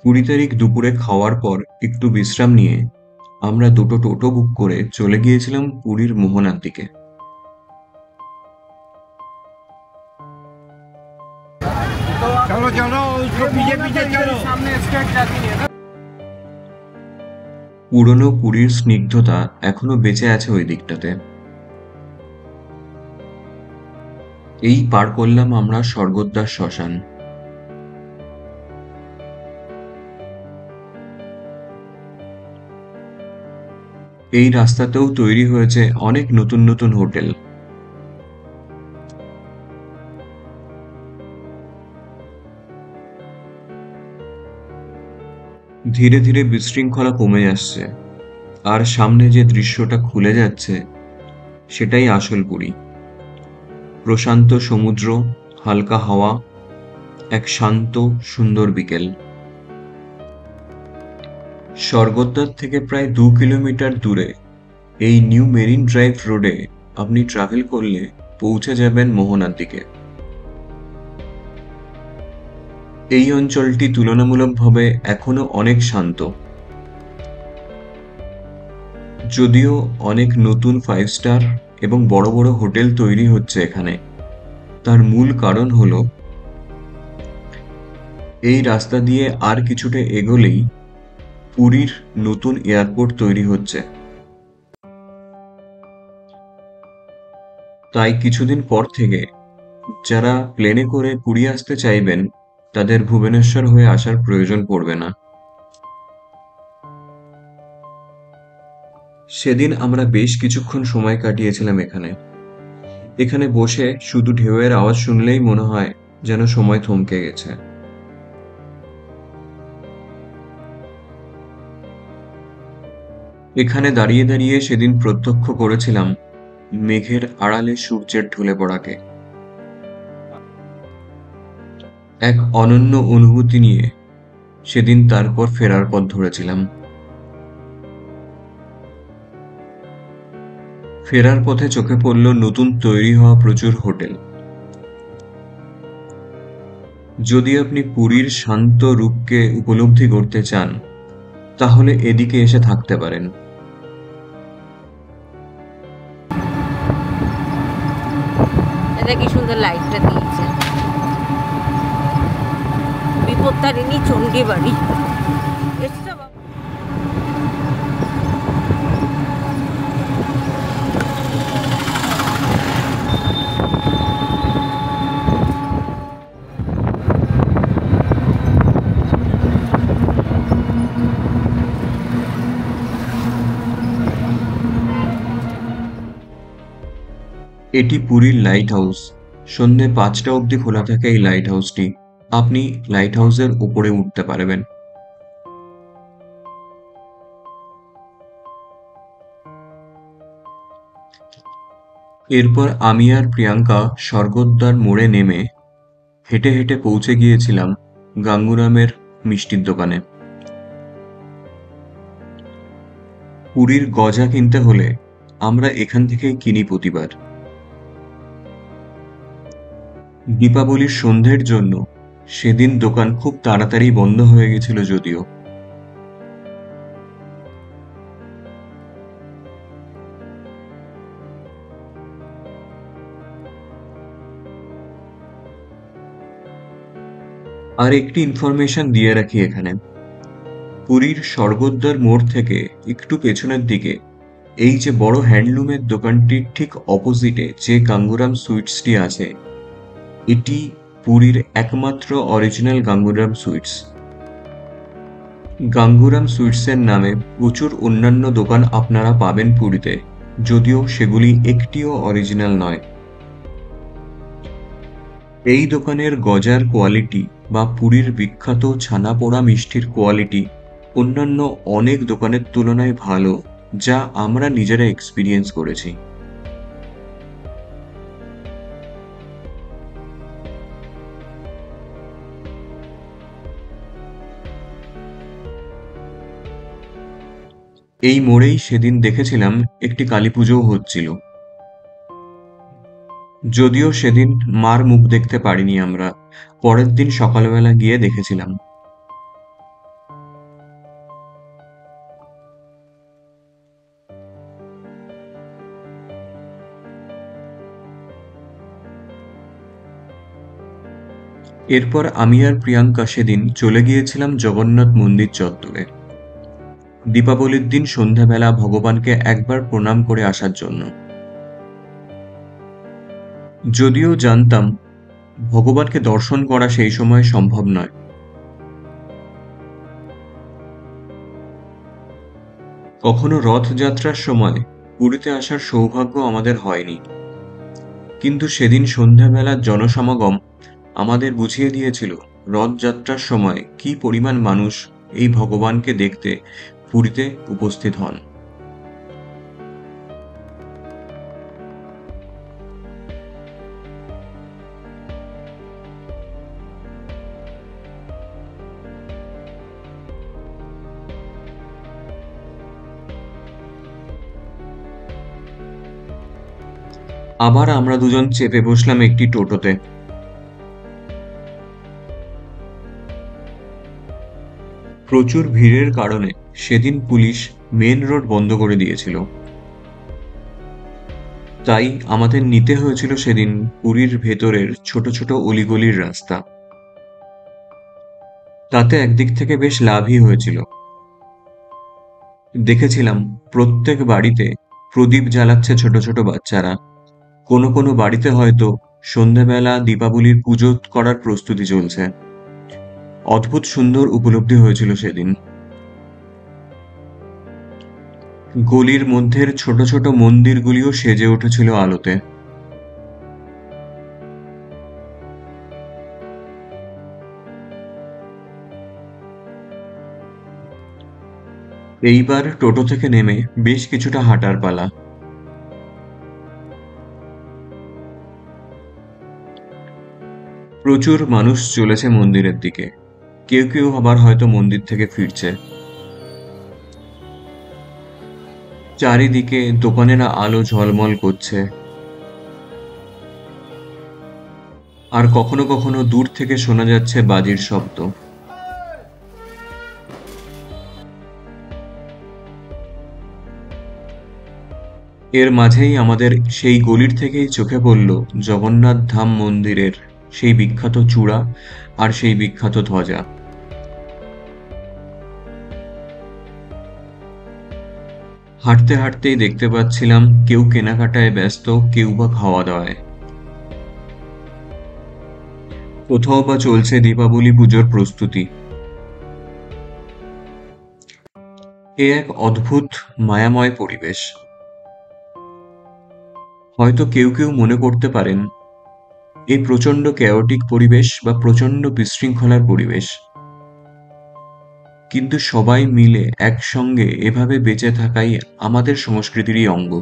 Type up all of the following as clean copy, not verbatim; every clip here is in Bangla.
20 তারিখ দুপুরে খাওয়ার পর একটু বিশ্রাম নিয়ে আমরা দুটো টোটো বুক করে চলে গিয়েছিলাম পুরীর মোহনার দিকে। चलो चलो उसको पीछे पीछे चलो सामने स्टेट जाती है ना। পুরনো পুরীর স্নিগ্ধতা এখনো বেঁচে আছে ওই দিকটাতে। এই পার করলাম আমরা স্বর্গদ্বার শ্মশান। এই রাস্তাতেও তৈরি হয়েছে অনেক নতুন নতুন হোটেল। ধীরে ধীরে বিশৃঙ্খলা কমে আসছে, আর সামনে যে দৃশ্যটা খুলে যাচ্ছে সেটাই আসল পুরী। প্রশান্ত সমুদ্র, হালকা হাওয়া, এক শান্ত সুন্দর বিকেল। স্বর্গদ্বার থেকে প্রায় 2 কিলোমিটার দূরে এই নিউ মেরিন ড্রাইভ রোডে আপনি ট্রাভেল করলে পৌঁছে যাবেন মোহনার দিকে। এই অঞ্চলটি তুলনামূলকভাবে এখনো অনেক শান্ত। যদিও অনেক নতুন 5 স্টার এবং বড় বড় হোটেল তৈরি হচ্ছে এখানে, তার মূল কারণ হলো এই রাস্তা দিয়ে আর কিছুটা এগোলেই পুরীর নতুন এয়ারপোর্ট তৈরি হচ্ছে। তাই কিছুদিন পর থেকে যারা প্লেনে করে পুরী আসতে চাইবেন তাদের ভুবনেশ্বর হয়ে আসার প্রয়োজন পড়বে না। সেদিন আমরা বেশ কিছুক্ষণ সময় কাটিয়েছিলাম এখানে। এখানে বসে শুধু ঢেউয়ের আওয়াজ শুনলেই মনে হয় যেন সময় থমকে গেছে। এখানে দাঁড়িয়ে দাঁড়িয়ে সেদিন প্রত্যক্ষ করেছিলাম মেঘের আড়ালে সূর্যের ঢলে পড়াকে। এক অনন্য অনুভূতি নিয়ে সেদিন তারপর ফেরার পথ ধরেছিলাম। ফেরার পথে চোখে পড়ল নতুন তৈরি হওয়া প্রচুর হোটেল। যদি আপনি পুরীর শান্ত রূপকে উপলব্ধি করতে চান তাহলে এদিকে এসে থাকতে পারেন। এটা কি সুন্দর লাইটটা দিয়েছে, বিপত্তারিণী চণ্ডী বাড়ি। এটি পুরীর লাইট হাউস। সন্ধ্যে 5টা অবধি খোলা থাকে এই লাইট হাউসটি। আপনি লাইট হাউসের উপরে উঠতে পারবেন। এরপর আমি আর প্রিয়াঙ্কা স্বর্গদ্বার মোড়ে নেমে হেঁটে হেঁটে পৌঁছে গিয়েছিলাম গাঙ্গুরামের মিষ্টির দোকানে। পুরীর গজা কিনতে হলে আমরা এখান থেকেই কিনি প্রতিবার। দীপাবলির সন্ধ্যের জন্য সেদিন দোকান খুব তাড়াতাড়ি বন্ধ হয়ে গেছিল যদিও। আর একটি ইনফরমেশন দিয়ে রাখি এখানে, পুরীর স্বর্গদ্বার মোড় থেকে একটু পেছনের দিকে এই যে বড় হ্যান্ডলুমের দোকানটির ঠিক অপোজিটে যে গাঙ্গুরাম সুইটসটি আছে, এটি পুরীর একমাত্র অরিজিনাল গাঙ্গুরাম সুইটস। গাঙ্গুরাম সুইটসের নামে প্রচুর অন্যান্য দোকান আপনারা পাবেন পুরীতে, যদিও সেগুলি একটিও অরিজিনাল নয়। এই দোকানের গজার কোয়ালিটি বা পুরীর বিখ্যাত ছানা পোড়া মিষ্টির কোয়ালিটি অন্যান্য অনেক দোকানের তুলনায় ভালো, যা আমরা নিজেরা এক্সপিরিয়েন্স করেছি। এই মোড়েই সেদিন দেখেছিলাম একটি কালী পুজোও হচ্ছিল। যদিও সেদিন মার মুখ দেখতে পারিনি আমরা, পরের দিন সকালবেলা গিয়ে দেখেছিলাম। এরপর আমি আর প্রিয়াঙ্কা সেদিন চলে গিয়েছিলাম জগন্নাথ মন্দির চত্বরে দীপাবলির দিন সন্ধ্যাবেলা ভগবানকে একবার প্রণাম করে আসার জন্য। যদিও জানতাম ভগবানকে দর্শন করা সেই সময় সম্ভব নয়। কখনো রথযাত্রার সময় পুরীতে আসার সৌভাগ্য আমাদের হয়নি, কিন্তু সেদিন সন্ধ্যাবেলার জনসমাগম আমাদের বুঝিয়ে দিয়েছিল রথযাত্রার সময় কি পরিমাণ মানুষ এই ভগবানকে দেখতে পুরীতে উপস্থিত হন। আবার আমরা দুজন চেপে বসলাম একটি টোটোতে। প্রচুর ভিড়ের কারণে সেদিন পুলিশ মেন রোড বন্ধ করে দিয়েছিল, তাই আমাদের নিতে হয়েছিল সেদিন পুরীর ভেতরের ছোট ছোট অলিগলির রাস্তা। তাতে একদিক থেকে বেশ লাভই হয়েছিল। দেখেছিলাম প্রত্যেক বাড়িতে প্রদীপ জ্বালাচ্ছে ছোট ছোট বাচ্চারা। কোনো কোনো বাড়িতে হয়তো সন্ধ্যাবেলা দীপাবলির পুজো করার প্রস্তুতি চলছে। অদ্ভুত সুন্দর উপলব্ধি হয়েছিল সেদিন। গলির মধ্যের ছোট ছোট মন্দিরগুলিও সেজে উঠেছিল আলোতে। এইবার টোটো থেকে নেমে বেশ কিছুটা হাঁটার পালা। প্রচুর মানুষ চলেছে মন্দিরের দিকে, কেউ কেউ আবার হয়তো মন্দির থেকে ফিরছে। চারিদিকে দোকানেরা আলো ঝলমল করছে, আর কখনো কখনো দূর থেকে শোনা যাচ্ছে বাজির শব্দ। এর মাঝেই আমাদের সেই গলির থেকেই চোখে পড়ল জগন্নাথ ধাম মন্দিরের সেই বিখ্যাত চূড়া আর সেই বিখ্যাত ধ্বজা। হাঁটতে হাঁটতেই দেখতে পাচ্ছিলাম কেউ কেনাকাটায় ব্যস্ত, কেউ বা খাওয়া দাওয়ায়, কোথাও বা চলছে দীপাবলি পুজোর প্রস্তুতি। এ এক অদ্ভুত মায়াময় পরিবেশ। হয়তো কেউ কেউ মনে করতে পারেন এই প্রচন্ড ক্যাওটিক পরিবেশ বা প্রচন্ড বিশৃঙ্খলার পরিবেশ, কিন্তু সবাই মিলে একসঙ্গে এভাবে বেঁচে থাকাই আমাদের সংস্কৃতিরই অঙ্গ।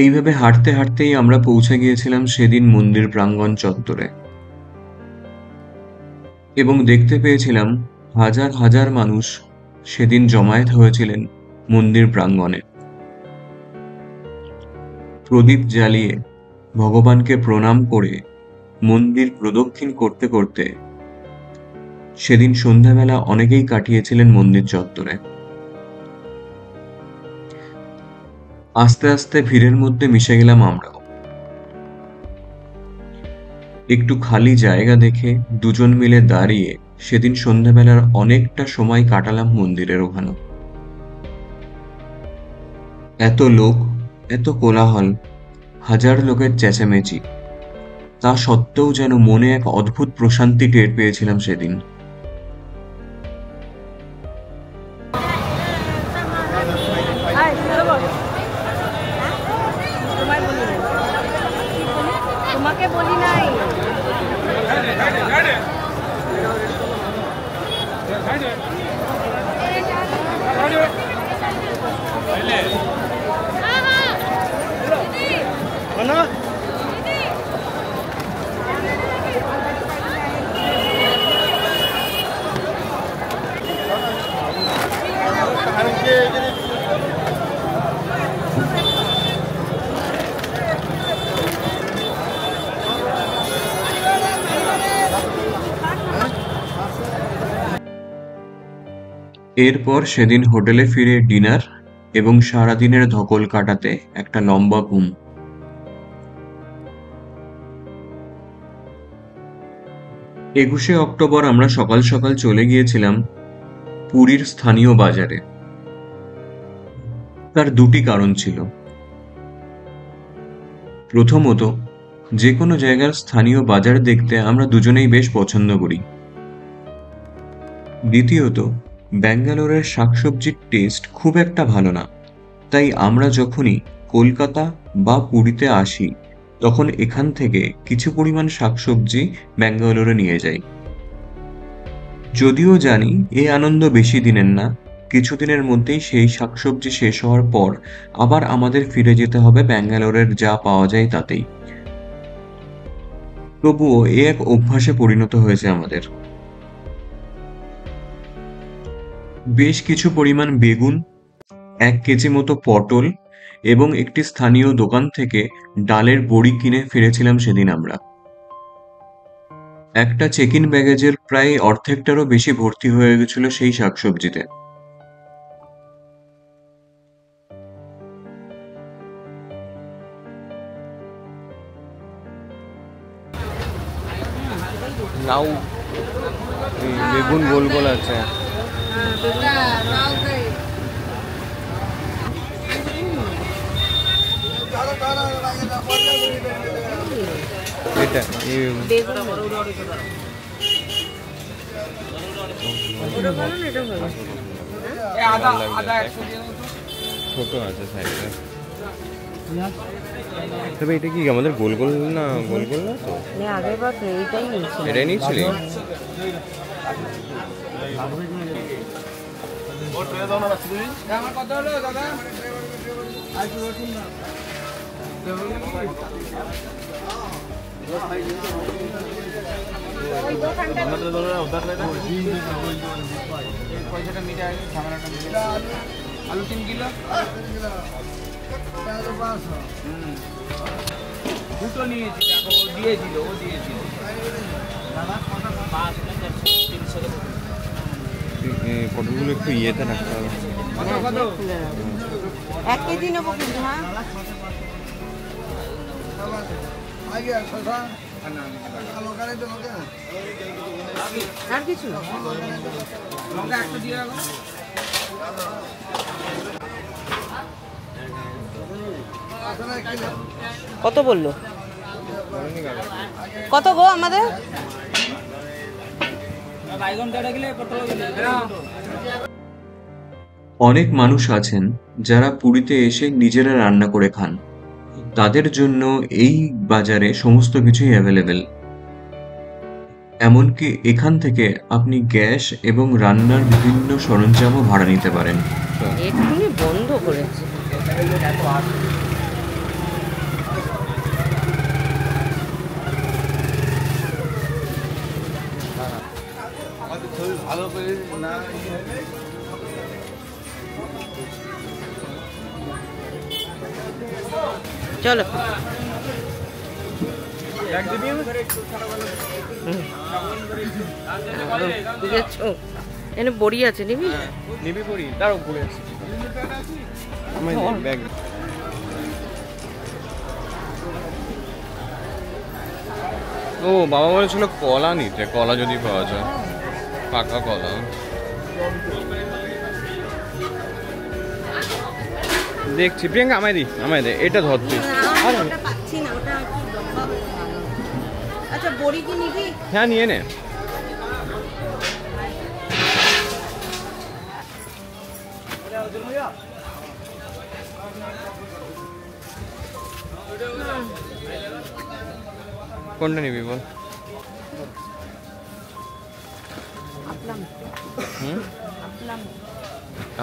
এইভাবে হাঁটতে হাঁটতেই আমরা পৌঁছে গিয়েছিলাম সেদিন মন্দির প্রাঙ্গণ চত্বরে, এবং দেখতে পেয়েছিলাম হাজার হাজার মানুষ সেদিন জমায়েত হয়েছিলেন মন্দির প্রাঙ্গণে। প্রদীপ জ্বালিয়ে ভগবানকে প্রণাম করে মন্দির প্রদক্ষিণ করতে করতে সেদিন সন্ধ্যাবেলা অনেকেই কাটিয়েছিলেন মন্দির চত্বরে। আস্তে আস্তে ভিড়ের মধ্যে মিশে গেলাম আমরাও। একটু খালি জায়গা দেখে দুজন মিলে দাঁড়িয়ে সেদিন সন্ধ্যাবেলার অনেকটা সময় কাটালাম মন্দিরের ওখানে। এত লোক, এত কোলাহল, হাজার লোকের চেঁচামেচি, তা সত্ত্বেও যেন মনে এক অদ্ভুত প্রশান্তি টের পেয়েছিলাম সেদিন। তোমাকে বলি নাই। এরপর সেদিন হোটেলে ফিরে ডিনার এবং সারাদিনের ধকল কাটাতে একটা লম্বা ঘুম। 21শে অক্টোবর আমরা সকাল সকাল চলে গিয়েছিলাম পুরীর স্থানীয় বাজারে। তার দুটি কারণ ছিল। প্রথমত, যে কোনো জায়গার স্থানীয় বাজার দেখতে আমরা দুজনেই বেশ পছন্দ করি। দ্বিতীয়ত, ব্যাঙ্গালোরের শাকসবজির টেস্ট খুব একটা ভালো না, তাই আমরা যখনই কলকাতা বা পুরীতে আসি তখন এখান থেকে কিছু পরিমাণ শাকসবজি ব্যাঙ্গালোরে নিয়ে যাই। যদিও জানি এই আনন্দ বেশি দিনের না, কিছুদিনের মধ্যেই সেই শাকসবজি শেষ হওয়ার পর আবার আমাদের ফিরে যেতে হবে ব্যাঙ্গালোরের যা পাওয়া যায় তাতেই। তবুও এ এক অভ্যাসে পরিণত হয়েছে আমাদের। বেশ কিছু পরিমাণ বেগুন, 1 কেজি মতো পটল এবং একটি স্থানীয় দোকান থেকে ডালের বড়ি কিনে ফিরেছিলাম সেদিন আমরা। একটা চেক ইন ব্যাগেজের প্রায় অর্ধেকটারও বেশি ভর্তি হয়ে গেছিল সেই শাকসবজিতে। লাউ, বেগুন গোল গোল আছে। এটা ছোট আছে সাইজে। তবে এটা কি আমাদের গোল গোল না, গোল গোল না তো? এটাই নিয়েছিলি? আলু 3 কিলো, দুটো নিয়েছি, ও দিয়েছিল। পটলগুলো একটু ইয়েতে রাখতে হবে। 1 কেজি নেবো কিন্তু। হ্যাঁ, আর কিছু লঙ্কা একটা দিয়ে রাখো। কত বললো? কত গো আমাদের? অনেক মানুষ আছেন যারা পুরীতে এসে নিজেরা রান্না করে খান। তাদের জন্য এই বাজারে সমস্ত কিছুই অ্যাভেলেবেল। এমনকি এখান থেকে আপনি গ্যাস এবং রান্নার বিভিন্ন সরঞ্জামও ভাড়া নিতে পারেন। এক্ষুনি বন্ধ করেছে। ভালো করে না চলো, এখানে বড়ি আছে, নিবি? নিবি বড়ি? দাঁড়াও, পড়ে আছে ব্যাগ। ও বাবা বলেছিল কলা নিতে, কলা যদি পাওয়া যায়, পাকা কলা। দেখছি প্রিয়াঙ্কা, আমায় দে, এটা ধরতে। আচ্ছা, বড়ি কি নিবি? হ্যাঁ, নিয়ে নে। কোনটা নিবি বল?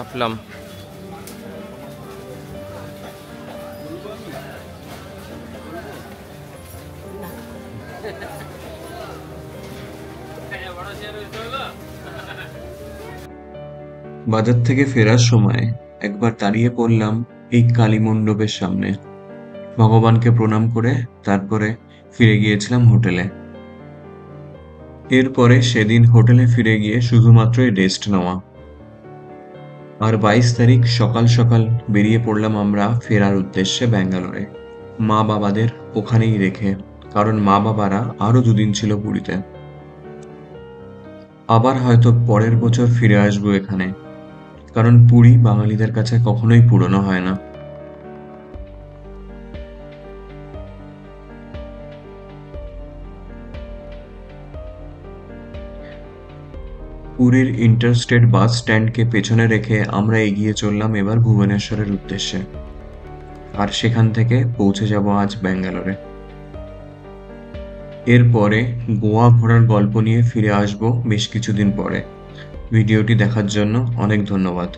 আপলাম। বাজার থেকে ফেরার সময় একবার দাঁড়িয়ে পড়লাম এই কালী মণ্ডপের সামনে। ভগবানকে প্রণাম করে তারপরে ফিরে গিয়েছিলাম হোটেলে। এরপরে সেদিন হোটেলে ফিরে গিয়ে শুধুমাত্র রেস্ট নেওয়া। আর 22 তারিখ সকাল সকাল বেরিয়ে পড়লাম আমরা ফেরার উদ্দেশ্যে ব্যাঙ্গালোরে, মা বাবাদের ওখানেই রেখে, কারণ মা বাবারা আরো 2 দিন ছিল পুরীতে। আবার হয়তো পরের বছর ফিরে আসবো এখানে, কারণ পুরী বাঙালিদের কাছে কখনোই পুরনো হয় না। পুরীর ইন্টারস্টেট বাস স্ট্যান্ডকে পেছনে রেখে আমরা এগিয়ে চললাম এবার ভুবনেশ্বরের উদ্দেশ্যে, আর সেখান থেকে পৌঁছে যাব আজ ব্যাঙ্গালোরে। এরপরে গোয়া ঘোরার গল্প নিয়ে ফিরে আসবো বেশ কিছুদিন পরে। ভিডিওটি দেখার জন্য অনেক ধন্যবাদ।